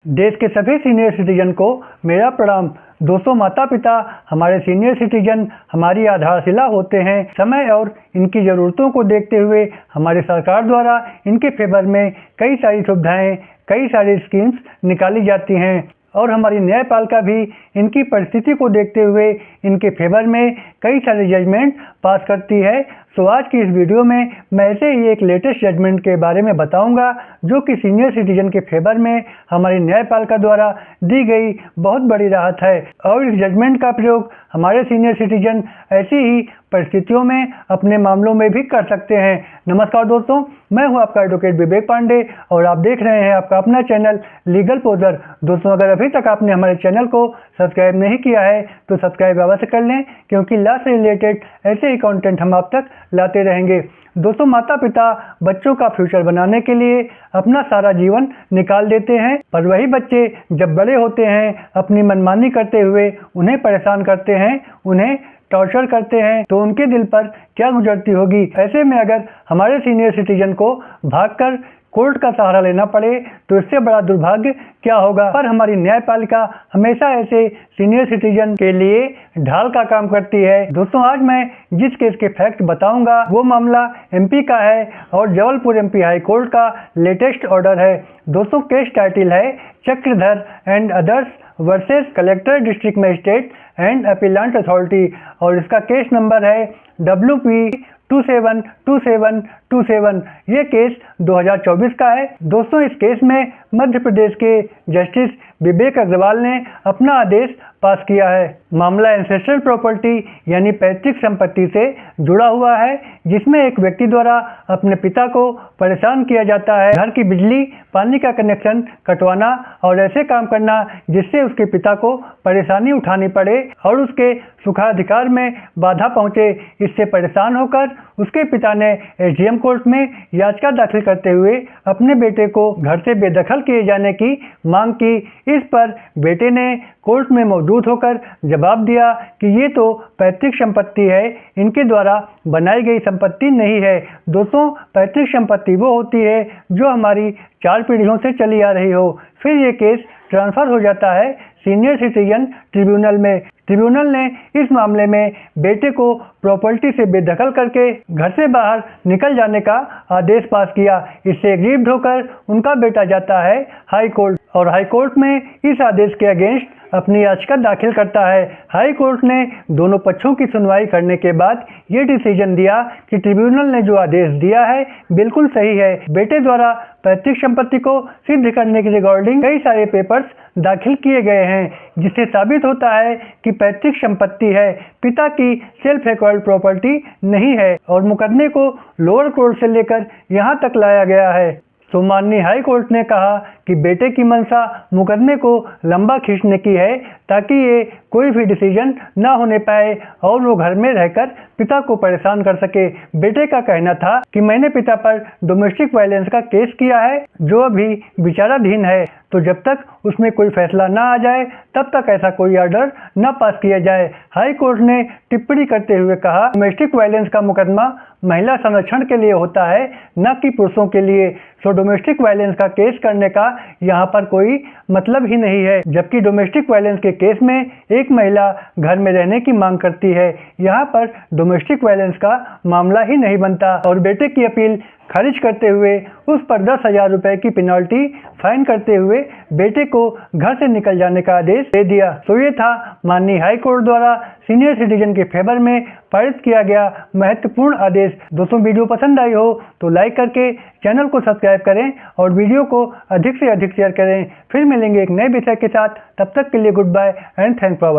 देश के सभी सीनियर सिटीजन को मेरा प्रणाम। दोस्तों, माता पिता हमारे सीनियर सिटीजन हमारी आधारशिला होते हैं। समय और इनकी ज़रूरतों को देखते हुए हमारी सरकार द्वारा इनके फेवर में कई सारी सुविधाएं, कई सारी स्कीम्स निकाली जाती हैं और हमारी न्यायपालिका भी इनकी परिस्थिति को देखते हुए इनके फेवर में कई सारे जजमेंट पास करती है। तो आज की इस वीडियो में मैं ऐसे ही एक लेटेस्ट जजमेंट के बारे में बताऊंगा जो कि सीनियर सिटीजन के फेवर में हमारी न्यायपालिका द्वारा दी गई बहुत बड़ी राहत है और इस जजमेंट का प्रयोग हमारे सीनियर सिटीजन ऐसी ही परिस्थितियों में अपने मामलों में भी कर सकते हैं। नमस्कार दोस्तों, मैं हूं आपका एडवोकेट विवेक पांडे और आप देख रहे हैं आपका अपना चैनल लीगल पोजर। दोस्तों, अगर अभी तक आपने हमारे चैनल को सब्सक्राइब नहीं किया है तो सब्सक्राइब अवश्य कर लें, क्योंकि लॉ से रिलेटेड ऐसे ही कंटेंट हम आप तक लाते रहेंगे। दोस्तों, माता पिता बच्चों का फ्यूचर बनाने के लिए अपना सारा जीवन निकाल देते हैं, पर वही बच्चे जब बड़े होते हैं अपनी मनमानी करते हुए उन्हें परेशान करते हैं, उन्हें टॉर्चर करते हैं, तो उनके दिल पर क्या गुजरती होगी। ऐसे में अगर हमारे सीनियर सिटीजन को भागकर कोर्ट का सहारा लेना पड़े तो इससे बड़ा दुर्भाग्य क्या होगा। पर हमारी न्यायपालिका हमेशा ऐसे सीनियर सिटीजन के लिए ढाल का काम करती है। दोस्तों, आज मैं जिस केस के फैक्ट बताऊंगा वो मामला एमपी का है और जबलपुर एमपी हाई कोर्ट का लेटेस्ट ऑर्डर है। दोस्तों, केस टाइटल है Chakradhar and others versus collector district magistrate and appellate authority और इसका केस नंबर है WP 272727। ये केस 2024 का है। दोस्तों, इस केस में मध्य प्रदेश के जस्टिस विवेक अग्रवाल ने अपना आदेश पास किया है। मामला एंसेस्ट्रल प्रॉपर्टी यानी पैतृक संपत्ति से जुड़ा हुआ है, जिसमें एक व्यक्ति द्वारा अपने पिता को परेशान किया जाता है घर की बिजली पानी का कनेक्शन कटवाना और ऐसे काम करना जिससे उसके पिता को परेशानी उठानी पड़े और उसके सुखाधिकार में बाधा पहुंचे। इससे परेशान होकर उसके पिता ने SDM कोर्ट में याचिका दाखिल करते हुए अपने बेटे को घर से बेदखल किए जाने की मांग की। इस पर बेटे ने कोर्ट में मौजूद होकर जवाब दिया कि ये तो पैतृक संपत्ति है, इनके द्वारा बनाई गई संपत्ति नहीं है। दोस्तों, पैतृक संपत्ति वो होती है जो हमारी 4 पीढ़ियों से चली आ रही हो। फिर ये केस ट्रांसफ़र हो जाता है सीनियर सिटीजन ट्रिब्यूनल में। ट्रिब्यूनल ने इस मामले में बेटे को प्रॉपर्टी से बेदखल करके घर से बाहर निकल जाने का आदेश पास किया। इससे एग्रीव्ड होकर उनका बेटा जाता है हाई कोर्ट और हाई कोर्ट में इस आदेश के अगेंस्ट अपनी याचिका दाखिल करता है। हाई कोर्ट ने दोनों पक्षों की सुनवाई करने के बाद ये डिसीजन दिया कि ट्रिब्यूनल ने जो आदेश दिया है बिल्कुल सही है। बेटे द्वारा पैतृक संपत्ति को सिद्ध करने के रिगार्डिंग कई सारे पेपर्स दाखिल किए गए हैं, जिससे साबित होता है कि पैतृक संपत्ति है, पिता की सेल्फ एक्वायर्ड प्रॉपर्टी नहीं है और मुकदमे को लोअर कोर्ट से लेकर यहाँ तक लाया गया है। तो माननीय हाई कोर्ट ने कहा कि बेटे की मंशा मुकदमे को लंबा खींचने की है ताकि ये कोई भी डिसीजन ना होने पाए और वो घर में रहकर पिता को परेशान कर सके। बेटे का कहना था कि मैंने पिता पर डोमेस्टिक वायलेंस का केस किया है जो अभी विचाराधीन है, तो जब तक उसमें कोई फैसला ना आ जाए तब तक ऐसा कोई ऑर्डर न पास किया जाए। हाई कोर्ट ने टिप्पणी करते हुए कहा, डोमेस्टिक वायलेंस का मुकदमा महिला संरक्षण के लिए होता है, न कि पुरुषों के लिए। सो डोमेस्टिक वायलेंस का केस करने का यहाँ पर कोई मतलब ही नहीं है, जबकि डोमेस्टिक वायलेंस के केस में एक महिला घर में रहने की मांग करती है। यहाँ पर डोमेस्टिक वायलेंस का मामला ही नहीं बनता और बेटे की अपील खारिज करते हुए उस पर 10,000 रुपये की पेनल्टी फाइन करते हुए बेटे को घर से निकल जाने का आदेश दे दिया। तो ये था माननीय हाई कोर्ट द्वारा सीनियर सिटीजन के फेवर में पारित किया गया महत्वपूर्ण आदेश। दोस्तों, वीडियो पसंद आई हो तो लाइक करके चैनल को सब्सक्राइब करें और वीडियो को अधिक से अधिक शेयर करें। फिर मिलेंगे एक नए विषय के साथ, तब तक के लिए good bye and thanks for